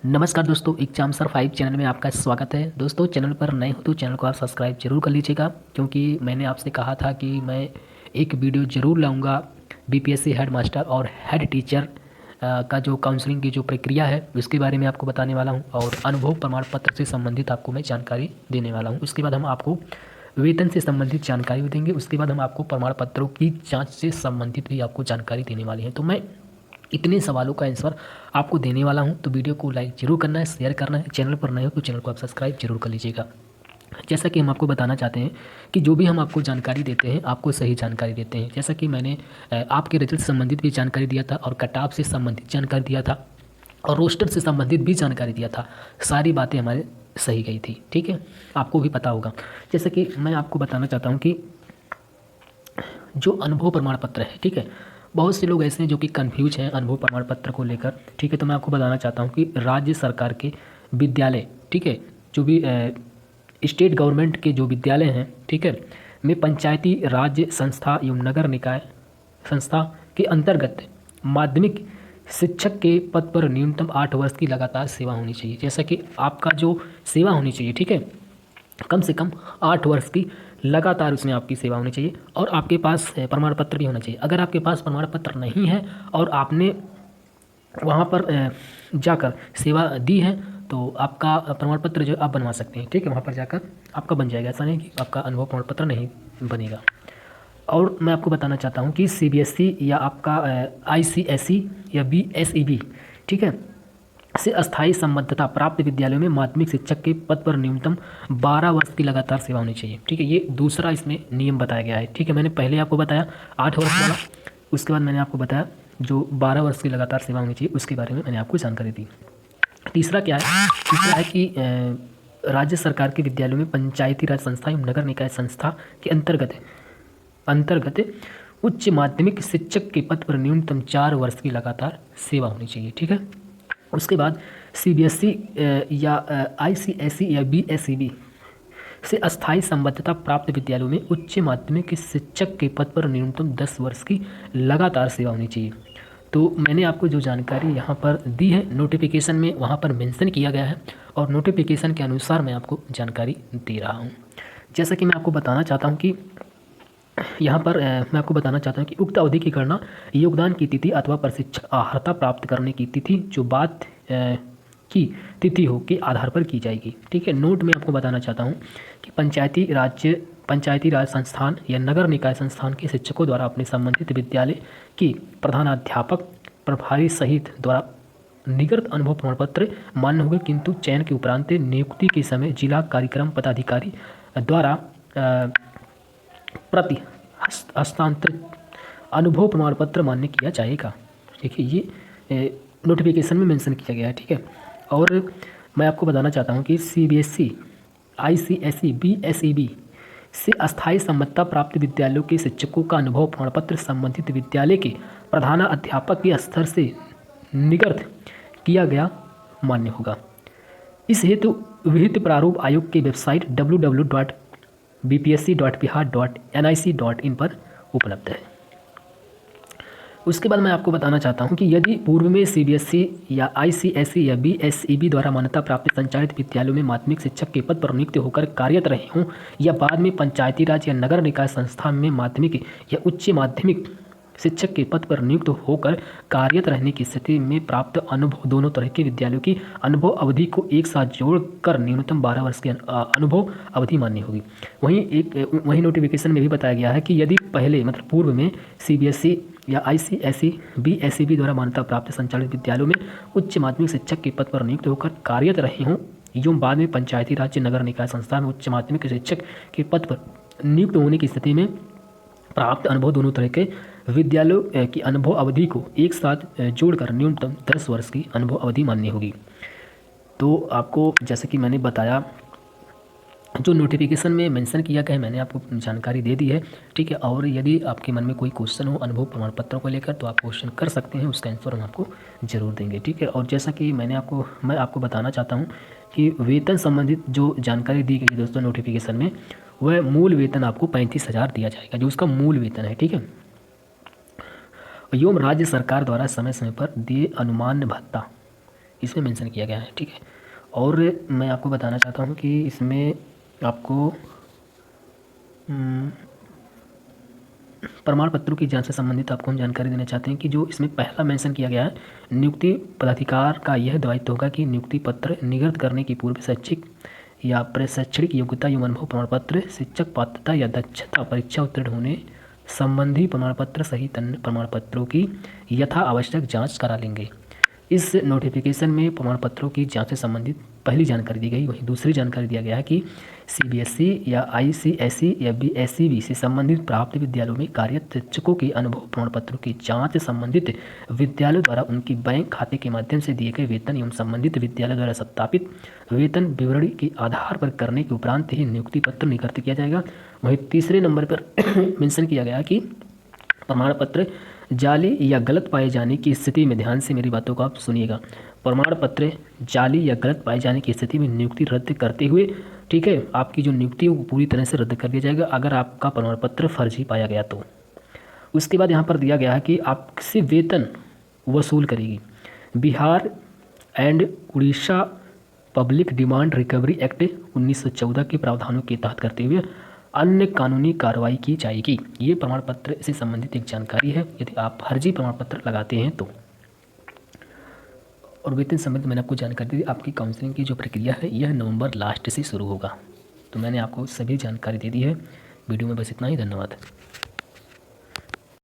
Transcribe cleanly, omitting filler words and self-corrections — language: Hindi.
नमस्कार दोस्तों, एग्जाम सर 5 चैनल में आपका स्वागत है। दोस्तों, चैनल पर नए हो तो चैनल को आप सब्सक्राइब जरूर कर लीजिएगा, क्योंकि मैंने आपसे कहा था कि मैं एक वीडियो ज़रूर लाऊंगा बीपीएससी हेड मास्टर और हेड टीचर का जो काउंसलिंग की जो प्रक्रिया है उसके बारे में आपको बताने वाला हूं, और अनुभव प्रमाण पत्र से संबंधित आपको मैं जानकारी देने वाला हूँ। उसके बाद हम आपको वेतन से संबंधित जानकारी भी देंगे। उसके बाद हम आपको प्रमाण पत्रों की जाँच से संबंधित भी आपको जानकारी देने वाली है। तो मैं इतने सवालों का आंसर आपको देने वाला हूं, तो वीडियो को लाइक जरूर करना है, शेयर करना है। चैनल पर नए हो तो चैनल को आप सब्सक्राइब जरूर कर लीजिएगा। जैसा कि हम आपको बताना चाहते हैं कि जो भी हम आपको जानकारी देते हैं आपको सही जानकारी देते हैं। जैसा कि मैंने आपके रिजल्ट से संबंधित भी जानकारी दिया था, और कट ऑफ से संबंधित जानकारी दिया था, और रोस्टर से संबंधित भी जानकारी दिया था। सारी बातें हमारे सही गई थी, ठीक है, आपको भी पता होगा। जैसे कि मैं आपको बताना चाहता हूँ कि जो अनुभव प्रमाण पत्र है, ठीक है, बहुत से लोग ऐसे हैं जो कि कन्फ्यूज हैं अनुभव प्रमाण पत्र को लेकर, ठीक है। तो मैं आपको बताना चाहता हूँ कि राज्य सरकार के विद्यालय, ठीक है, जो भी स्टेट गवर्नमेंट के जो विद्यालय हैं, ठीक है, में पंचायती राज्य संस्था एवं नगर निकाय संस्था के अंतर्गत माध्यमिक शिक्षक के पद पर न्यूनतम 8 वर्ष की लगातार सेवा होनी चाहिए। जैसा कि आपका जो सेवा होनी चाहिए, ठीक है, कम से कम 8 वर्ष की लगातार उसमें आपकी सेवा होनी चाहिए, और आपके पास प्रमाण पत्र भी होना चाहिए। अगर आपके पास प्रमाण पत्र नहीं है और आपने वहाँ पर जाकर सेवा दी है तो आपका प्रमाण पत्र जो आप बनवा सकते हैं, ठीक है, वहाँ पर जाकर आपका बन जाएगा। ऐसा नहीं कि आपका अनुभव प्रमाण पत्र नहीं बनेगा। और मैं आपको बताना चाहता हूँ कि सीबीएसई या आपका आईसीएसई या बीएसईबी, ठीक है, से अस्थायी संबद्धता प्राप्त विद्यालयों में माध्यमिक शिक्षक के पद पर न्यूनतम 12 वर्ष की लगातार सेवा होनी चाहिए, ठीक है। ये दूसरा इसमें नियम बताया गया है, ठीक है। मैंने पहले आपको बताया 8 वर्ष वाला, उसके बाद मैंने आपको बताया जो 12 वर्ष की लगातार सेवा होनी चाहिए उसके बारे में मैंने आपको जानकारी दी। तीसरा क्या है? तीसरा है कि राज्य सरकार के विद्यालयों में पंचायती राज संस्था एवं नगर निकाय संस्था के अंतर्गत उच्च माध्यमिक शिक्षक के पद पर न्यूनतम 4 वर्ष की लगातार सेवा होनी चाहिए, ठीक है। उसके बाद सीबीएसई या आईसीएसई या बीएसईबी से अस्थायी संबद्धता प्राप्त विद्यालयों में उच्च माध्यमिक शिक्षक के पद पर न्यूनतम 10 वर्ष की लगातार सेवा होनी चाहिए। तो मैंने आपको जो जानकारी यहाँ पर दी है नोटिफिकेशन में वहाँ पर मेंशन किया गया है, और नोटिफिकेशन के अनुसार मैं आपको जानकारी दे रहा हूँ। जैसा कि मैं आपको बताना चाहता हूँ कि यहाँ पर मैं आपको बताना चाहता हूँ कि उक्त अवधि की गणना योगदान की तिथि अथवा प्रशिक्षक अर्हता प्राप्त करने की तिथि जो बात की तिथि हो के आधार पर की जाएगी, ठीक है। नोट में आपको बताना चाहता हूँ कि पंचायती राज संस्थान या नगर निकाय संस्थान के शिक्षकों द्वारा अपने संबंधित विद्यालय की प्रधानाध्यापक प्रभारी सहित द्वारा निगत अनुभव प्रमाण पत्र मान्य होंगे, किंतु चयन के उपरांत नियुक्ति के समय जिला कार्यक्रम पदाधिकारी द्वारा प्रति हस्तांतरित अनुभव प्रमाण पत्र मान्य किया जाएगा। देखिए, ये नोटिफिकेशन में मेंशन किया गया है, ठीक है। और मैं आपको बताना चाहता हूँ कि सीबीएसई, आईसीएसई, बीएसईबी से अस्थायी संबद्धता प्राप्त विद्यालयों के शिक्षकों का अनुभव प्रमाण पत्र संबंधित विद्यालय के प्रधानाध्यापक के स्तर से निर्गत किया गया मान्य होगा। इस हेतु विहित प्रारूप आयोग की वेबसाइट www.bpsc.bihar.nic.in पर उपलब्ध है। उसके बाद मैं आपको बताना चाहता हूं कि यदि पूर्व में सीबीएसई या आईसीएसई या बीएसईबी द्वारा मान्यता प्राप्त संचालित विद्यालयों में माध्यमिक शिक्षक के पद पर नियुक्त होकर कार्यरत रहे हों, या बाद में पंचायती राज या नगर निकाय संस्था में माध्यमिक या उच्च माध्यमिक शिक्षक के पद पर नियुक्त होकर कार्यरत रहने की स्थिति में प्राप्त अनुभव, दोनों तरह के विद्यालयों की अनुभव अवधि को एक साथ जोड़कर न्यूनतम 12 वर्ष की अनुभव अवधि मान्य होगी। वहीं नोटिफिकेशन में भी बताया गया है कि यदि पहले मतलब पूर्व में सीबीएसई या आईसीएसई बीएसईबी द्वारा मान्यता प्राप्त संचालित विद्यालयों में उच्च माध्यमिक शिक्षक के पद पर नियुक्त होकर कार्यरत रहे हों, एवं बाद में पंचायती राज्य नगर निकाय संस्था में उच्च माध्यमिक शिक्षक के पद पर नियुक्त होने की स्थिति में प्राप्त अनुभव, दोनों तरह के विद्यालयों की अनुभव अवधि को एक साथ जोड़कर न्यूनतम 10 वर्ष की अनुभव अवधि मान्य होगी। तो आपको जैसे कि मैंने बताया जो नोटिफिकेशन में मेंशन किया गया है मैंने आपको जानकारी दे दी है, ठीक है। और यदि आपके मन में कोई क्वेश्चन हो अनुभव प्रमाण पत्रों को लेकर तो आप क्वेश्चन कर सकते हैं, उसका आंसर हम आपको ज़रूर देंगे, ठीक है। और जैसा कि मैं आपको बताना चाहता हूँ कि वेतन संबंधित जो जानकारी दी गई दोस्तों नोटिफिकेशन में, वह मूल वेतन आपको 35,000 दिया जाएगा, जो उसका मूल वेतन है, ठीक है। एवं राज्य सरकार द्वारा समय समय पर दिए अनुमान भत्ता इसमें मेंशन किया गया है, ठीक है। और मैं आपको बताना चाहता हूँ कि इसमें आपको प्रमाण पत्रों की जांच से संबंधित आपको हम जानकारी देना चाहते हैं कि जो इसमें पहला मेंशन किया गया है, नियुक्ति पदाधिकार का यह दायित्व होगा कि नियुक्ति पत्र निर्गत करने की पूर्व शैक्षिक या प्रशैक्षणिक योग्यता एवं अनुभव प्रमाण पत्र, शिक्षक पात्रता या दक्षता परीक्षा उत्तीर्ण होने संबंधी प्रमाण पत्र सहित अन्य प्रमाण पत्रों की यथा आवश्यक जाँच करा लेंगे। इस नोटिफिकेशन में प्रमाण पत्रों की जांच से संबंधित पहली जानकारी दी गई। वहीं दूसरी जानकारी दिया गया है कि सीबीएसई या आईसीएसई या बीएसईबी से संबंधित प्राप्त विद्यालयों में कार्यरत शिक्षकों के अनुभव प्रमाण पत्रों की जांच से संबंधित विद्यालयों द्वारा उनकी बैंक खाते के माध्यम से दिए गए वेतन एवं संबंधित विद्यालय द्वारा सत्यापित वेतन विवरणी के आधार पर करने के उपरांत ही नियुक्ति पत्र निर्गत किया जाएगा। वहीं तीसरे नंबर पर मेंशन किया गया कि प्रमाण पत्र जाली या गलत पाए जाने की स्थिति में, ध्यान से मेरी बातों को आप सुनिएगा, प्रमाण पत्र जाली या गलत पाए जाने की स्थिति में नियुक्ति रद्द करते हुए, ठीक है, आपकी जो नियुक्ति है वो पूरी तरह से रद्द कर दिया जाएगा अगर आपका प्रमाण पत्र फर्जी पाया गया तो। उसके बाद यहाँ पर दिया गया है कि आपसे वेतन वसूल करेगी Bihar and Orissa public demand recovery act 1914 के प्रावधानों के तहत करते हुए अन्य कानूनी कार्रवाई की जाएगी। ये प्रमाण पत्र से संबंधित एक जानकारी है यदि आप फर्जी प्रमाण पत्र लगाते हैं तो। और वेतन संबंधित मैंने आपको जानकारी दी। आपकी काउंसलिंग की जो प्रक्रिया है यह नवंबर लास्ट से शुरू होगा। तो मैंने आपको सभी जानकारी दे दी है। वीडियो में बस इतना ही, धन्यवाद।